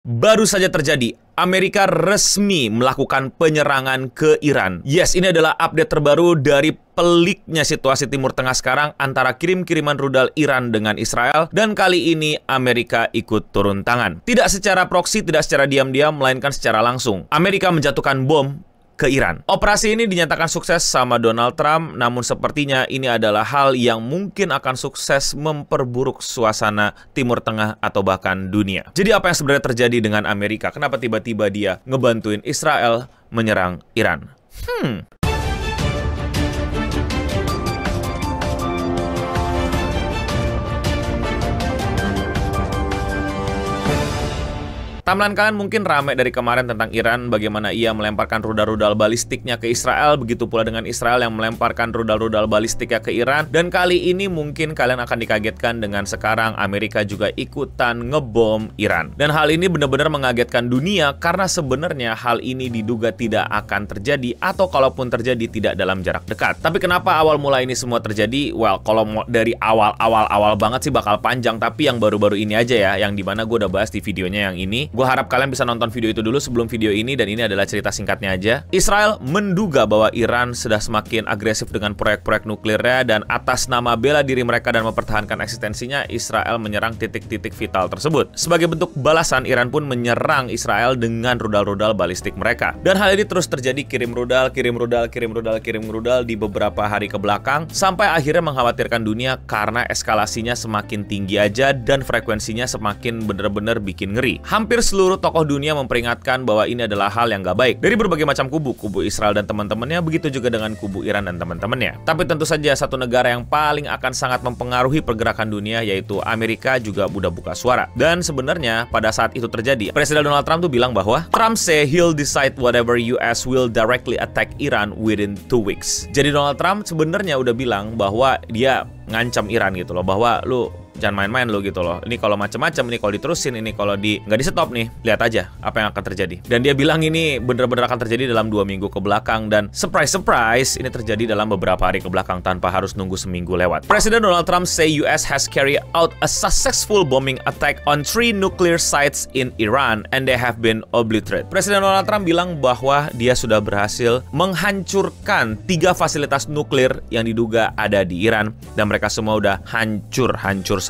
Baru saja terjadi, Amerika resmi melakukan penyerangan ke Iran. Yes, ini adalah update terbaru dari peliknya situasi Timur Tengah sekarang antara kirim-kiriman rudal Iran dengan Israel, dan kali ini Amerika ikut turun tangan. Tidak secara proksi, tidak secara diam-diam, melainkan secara langsung. Amerika menjatuhkan bom ke Iran. Operasi ini dinyatakan sukses sama Donald Trump, namun sepertinya ini adalah hal yang mungkin akan sukses memperburuk suasana Timur Tengah atau bahkan dunia. Jadi apa yang sebenarnya terjadi dengan Amerika? Kenapa tiba-tiba dia ngebantuin Israel menyerang Iran? Timeline kalian mungkin ramai dari kemarin tentang Iran, bagaimana ia melemparkan rudal-rudal balistiknya ke Israel, begitu pula dengan Israel yang melemparkan rudal-rudal balistiknya ke Iran. Dan kali ini mungkin kalian akan dikagetkan dengan sekarang Amerika juga ikutan ngebom Iran. Dan hal ini benar-benar mengagetkan dunia karena sebenarnya hal ini diduga tidak akan terjadi, atau kalaupun terjadi tidak dalam jarak dekat. Tapi kenapa awal mula ini semua terjadi? Well, kalau dari awal banget sih bakal panjang, tapi yang baru-baru ini aja ya, yang dimana gue udah bahas di videonya yang ini. Gue harap kalian bisa nonton video itu dulu sebelum video ini, dan ini adalah cerita singkatnya aja. Israel menduga bahwa Iran sudah semakin agresif dengan proyek-proyek nuklirnya, dan atas nama bela diri mereka dan mempertahankan eksistensinya, Israel menyerang titik-titik vital tersebut. Sebagai bentuk balasan, Iran pun menyerang Israel dengan rudal-rudal balistik mereka. Dan hal ini terus terjadi, kirim rudal di beberapa hari ke belakang, sampai akhirnya mengkhawatirkan dunia karena eskalasinya semakin tinggi aja dan frekuensinya semakin bener-bener bikin ngeri. Hampir seluruh tokoh dunia memperingatkan bahwa ini adalah hal yang gak baik. Dari berbagai macam kubu Israel dan teman-temannya, begitu juga dengan kubu Iran dan teman-temannya. Tapi tentu saja satu negara yang paling akan sangat mempengaruhi pergerakan dunia, yaitu Amerika, juga udah buka suara. Dan sebenarnya pada saat itu terjadi, Presiden Donald Trump tuh bilang bahwa Trump say he'll decide whatever US will directly attack Iran within 2 weeks. Jadi Donald Trump sebenarnya udah bilang bahwa dia ngancam Iran gitu loh, bahwa lu jangan main-main lo gitu loh. Ini kalau macam-macam, ini kalau diterusin, ini kalau nggak di stop nih, lihat aja apa yang akan terjadi. Dan dia bilang ini benar-benar akan terjadi dalam 2 minggu ke belakang, dan surprise, ini terjadi dalam beberapa hari ke belakang tanpa harus nunggu seminggu lewat. Presiden Donald Trump say US has carried out a successful bombing attack on 3 nuclear sites in Iran and they have been obliterated. Presiden Donald Trump bilang bahwa dia sudah berhasil menghancurkan 3 fasilitas nuklir yang diduga ada di Iran, dan mereka semua udah hancur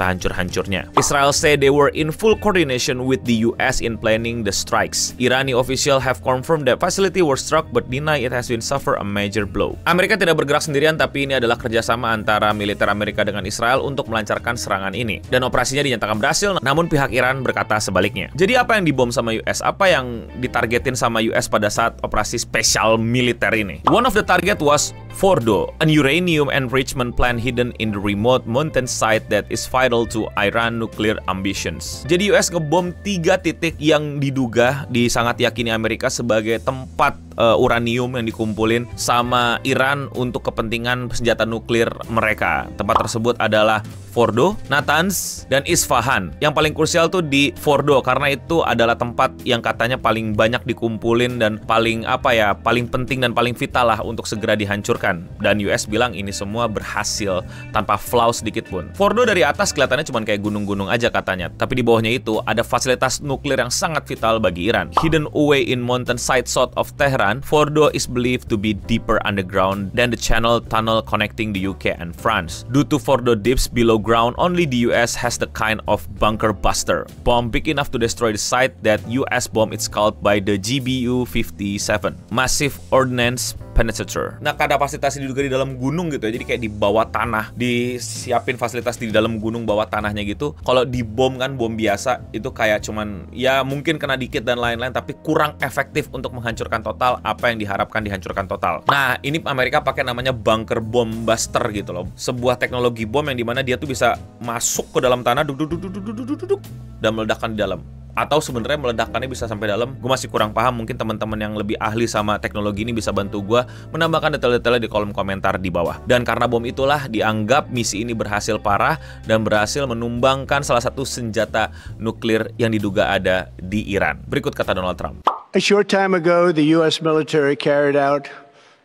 sehancur-hancurnya. Israel say they were in full coordination with the US in planning the strikes. Irani official have confirmed that facility were struck but deny it has been suffer a major blow. Amerika tidak bergerak sendirian, tapi ini adalah kerjasama antara militer Amerika dengan Israel untuk melancarkan serangan ini. Dan operasinya dinyatakan berhasil, namun pihak Iran berkata sebaliknya. Jadi apa yang dibom sama US? Apa yang ditargetin sama US pada saat operasi spesial militer ini? One of the target was Fordo, an uranium enrichment plant hidden in the remote mountain site that is vital to Iran nuclear ambitions. Jadi US ngebom 3 titik yang diduga, sangat yakini Amerika sebagai tempat uranium yang dikumpulin sama Iran untuk kepentingan senjata nuklir mereka. Tempat tersebut adalah Fordo, Natanz, dan Isfahan. Yang paling krusial tuh di Fordo karena itu adalah tempat yang katanya paling banyak dikumpulin dan paling penting dan paling vital lah untuk segera dihancurkan. Dan US bilang ini semua berhasil tanpa flaw sedikit pun. Fordo dari atas kelihatannya cuma kayak gunung-gunung aja katanya, tapi di bawahnya itu ada fasilitas nuklir yang sangat vital bagi Iran. Hidden away in mountain site south of Tehran, Fordo is believed to be deeper underground than the Channel Tunnel connecting the UK and France. Due to Fordo deeps below ground, only the US has the kind of bunker buster bomb big enough to destroy the site that US bomb is called by the GBU-57, Massive Ordnance Penetrator. Nah, kapasitas diduga di dalam gunung gitu ya, jadi kayak di bawah tanah, disiapin fasilitas di dalam gunung bawah tanahnya gitu. Kalau dibom kan, bom biasa itu kayak cuman ya mungkin kena dikit dan lain-lain, tapi kurang efektif untuk menghancurkan total apa yang diharapkan dihancurkan total. Nah, ini Amerika pakai namanya bunker bomb buster gitu loh, sebuah teknologi bom yang dimana dia tuh bisa masuk ke dalam tanah dan meledakkan di dalam. Atau sebenarnya meledakannya bisa sampai dalam, gue masih kurang paham. Mungkin teman-teman yang lebih ahli sama teknologi ini bisa bantu gue menambahkan detail-detailnya di kolom komentar di bawah. Dan karena bom itulah dianggap misi ini berhasil parah dan berhasil menumbangkan salah satu senjata nuklir yang diduga ada di Iran. Berikut kata Donald Trump. A short time ago, the U.S. military carried out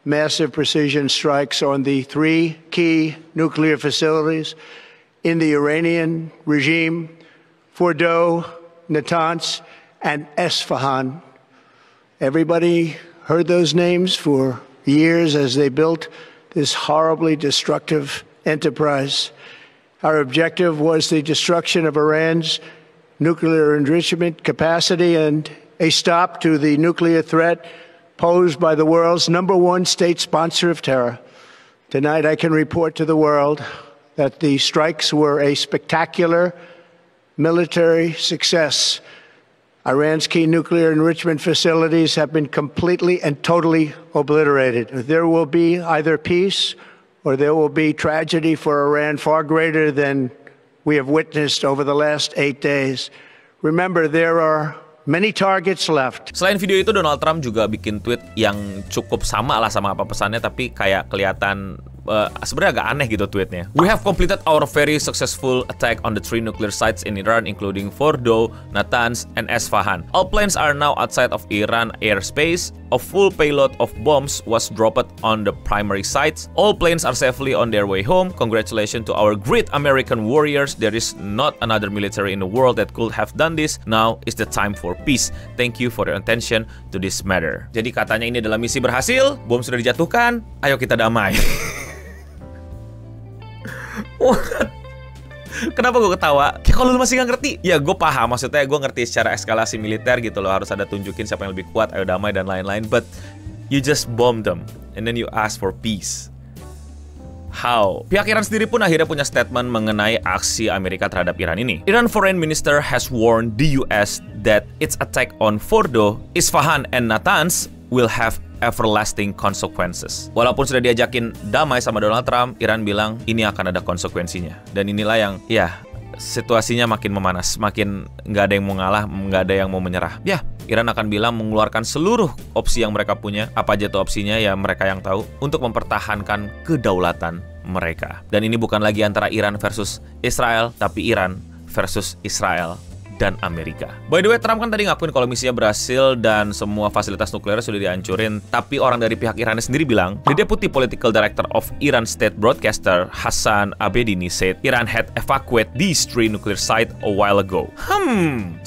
massive precision strikes on the 3 key nuclear facilities in the Iranian regime, Fordo, Natanz, and Esfahan. Everybody heard those names for years as they built this horribly destructive enterprise. Our objective was the destruction of Iran's nuclear enrichment capacity and a stop to the nuclear threat posed by the world's #1 state sponsor of terror. Tonight I can report to the world that the strikes were a spectacular military success. Iran's key nuclear enrichment facilities have been completely and totally obliterated. There will be either peace or there will be tragedy for Iran far greater than we have witnessed over the last 8 days. Remember, there are many targets left. Selain video itu, Donald Trump juga bikin tweet yang cukup sama lah sama apa pesannya, tapi kayak kelihatan sebenarnya agak aneh gitu tweetnya. We have completed our very successful attack on the 3 nuclear sites in Iran, including Fordow, Natanz, and Esfahan. All planes are now outside of Iran airspace. A full payload of bombs was dropped on the primary sites. All planes are safely on their way home. Congratulations to our great American warriors. There is not another military in the world that could have done this. Now is the time for peace. Thank you for your attention to this matter. Jadi katanya ini adalah misi berhasil, bom sudah dijatuhkan, ayo kita damai. Kenapa gue ketawa? Kayak kalau lu masih gak ngerti. Ya gue paham, maksudnya gue ngerti secara eskalasi militer gitu loh. Harus ada tunjukin siapa yang lebih kuat, ayo damai dan lain-lain. But you just bomb them and then you ask for peace. How? Pihak Iran sendiri pun akhirnya punya statement mengenai aksi Amerika terhadap Iran ini. Iran Foreign Minister has warned the US that its attack on Fordow, Isfahan, and Natanz will have everlasting consequences. Walaupun sudah diajakin damai sama Donald Trump, Iran bilang ini akan ada konsekuensinya. Dan inilah yang, ya, situasinya makin memanas, makin nggak ada yang mau ngalah, nggak ada yang mau menyerah. Ya, Iran akan bilang mengeluarkan seluruh opsi yang mereka punya, apa aja tuh opsinya ya mereka yang tahu, untuk mempertahankan kedaulatan mereka. Dan ini bukan lagi antara Iran versus Israel, tapi Iran versus Israel dan Amerika. By the way, Trump kan tadi ngakuin kalau misinya berhasil dan semua fasilitas nuklir sudah dihancurin. Tapi orang dari pihak Iran sendiri bilang, the Deputy Political Director of Iran State Broadcaster, Hassan Abedini, said Iran had evacuated these 3 nuclear sites a while ago.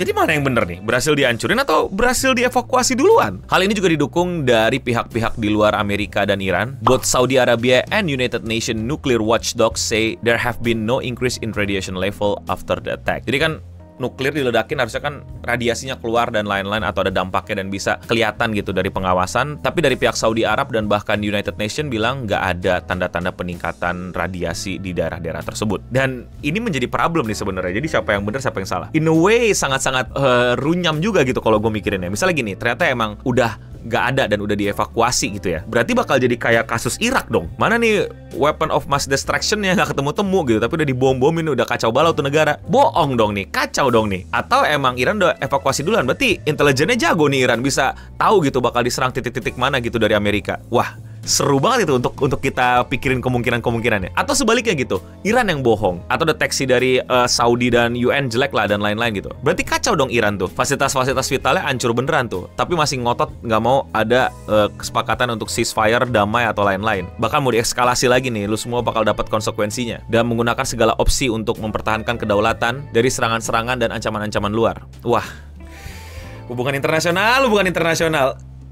Jadi mana yang bener nih? Berhasil dihancurin atau berhasil dievakuasi duluan? Hal ini juga didukung dari pihak-pihak di luar Amerika dan Iran. Both Saudi Arabia and United Nations nuclear watchdogs say there have been no increase in radiation level after the attack. Jadi kan nuklir diledakin harusnya kan radiasinya keluar dan lain-lain atau ada dampaknya dan bisa kelihatan gitu dari pengawasan. Tapi dari pihak Saudi Arab dan bahkan United Nations bilang nggak ada tanda-tanda peningkatan radiasi di daerah-daerah tersebut. Dan ini menjadi problem nih sebenarnya. Jadi siapa yang benar, siapa yang salah? In a way sangat-sangat runyam juga gitu kalau gue mikirinnya. Misalnya gini, ternyata emang udah nggak ada dan udah dievakuasi gitu ya. Berarti bakal jadi kayak kasus Irak dong. Mana nih weapon of mass destruction-nya nggak ketemu-temu gitu, tapi udah dibom-bomin, udah kacau balau tuh negara. Bohong dong nih, kacau dong nih. Atau emang Iran udah evakuasi duluan, berarti intelijennya jago nih Iran, bisa tahu gitu bakal diserang titik-titik mana gitu dari Amerika. Wah, seru banget itu untuk kita pikirin kemungkinan-kemungkinannya. Atau sebaliknya gitu, Iran yang bohong, atau deteksi dari Saudi dan UN jelek lah dan lain-lain gitu. Berarti kacau dong Iran tuh, fasilitas-fasilitas vitalnya hancur beneran tuh. Tapi masih ngotot nggak mau ada kesepakatan untuk ceasefire, damai atau lain-lain. Bahkan mau diekskalasi lagi nih, lu semua bakal dapat konsekuensinya. Dan menggunakan segala opsi untuk mempertahankan kedaulatan dari serangan-serangan dan ancaman-ancaman luar. Wah, hubungan internasional.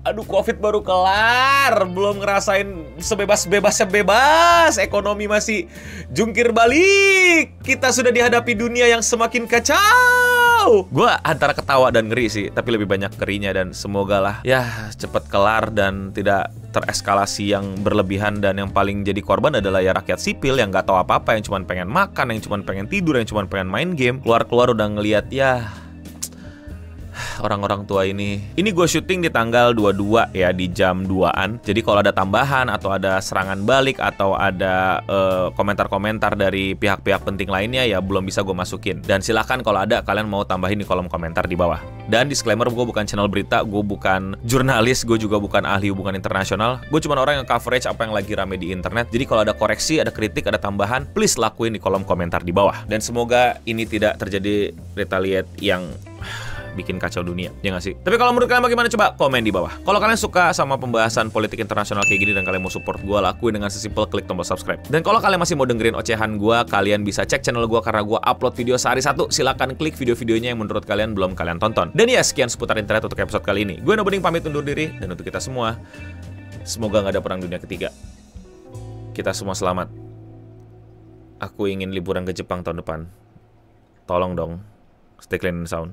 Aduh, COVID baru kelar, belum ngerasain sebebas-bebas, ekonomi masih jungkir balik. Kita sudah dihadapi dunia yang semakin kacau. Gue antara ketawa dan ngeri sih, tapi lebih banyak ngerinya. Dan semoga lah ya cepet kelar dan tidak tereskalasi yang berlebihan. Dan yang paling jadi korban adalah ya rakyat sipil yang nggak tahu apa-apa, yang cuma pengen makan, yang cuma pengen tidur, yang cuma pengen main game. Keluar-keluar udah ngelihat ya orang-orang tua ini gue syuting di tanggal 22 ya, di jam 2-an. Jadi kalau ada tambahan atau ada serangan balik atau ada komentar-komentar dari pihak-pihak penting lainnya ya belum bisa gue masukin. Dan silahkan kalau ada kalian mau tambahin di kolom komentar di bawah. Dan disclaimer, gue bukan channel berita, gue bukan jurnalis, gue juga bukan ahli hubungan internasional. Gue cuma orang yang coverage apa yang lagi rame di internet. Jadi kalau ada koreksi, ada kritik, ada tambahan, please lakuin di kolom komentar di bawah. Dan semoga ini tidak terjadi retaliate yang bikin kacau dunia, ya nggak sih? Tapi kalau menurut kalian bagaimana, coba komen di bawah. Kalau kalian suka sama pembahasan politik internasional kayak gini dan kalian mau support gue, lakuin dengan sesimpel klik tombol subscribe. Dan kalau kalian masih mau dengerin ocehan gue, kalian bisa cek channel gue karena gue upload video sehari satu. Silakan klik video-videonya yang menurut kalian belum kalian tonton. Dan ya, sekian seputar internet untuk episode kali ini. Gue Noboding pamit undur diri, dan untuk kita semua, semoga nggak ada perang dunia ketiga. Kita semua selamat. Aku ingin liburan ke Jepang tahun depan. Tolong dong, stay clean and sound.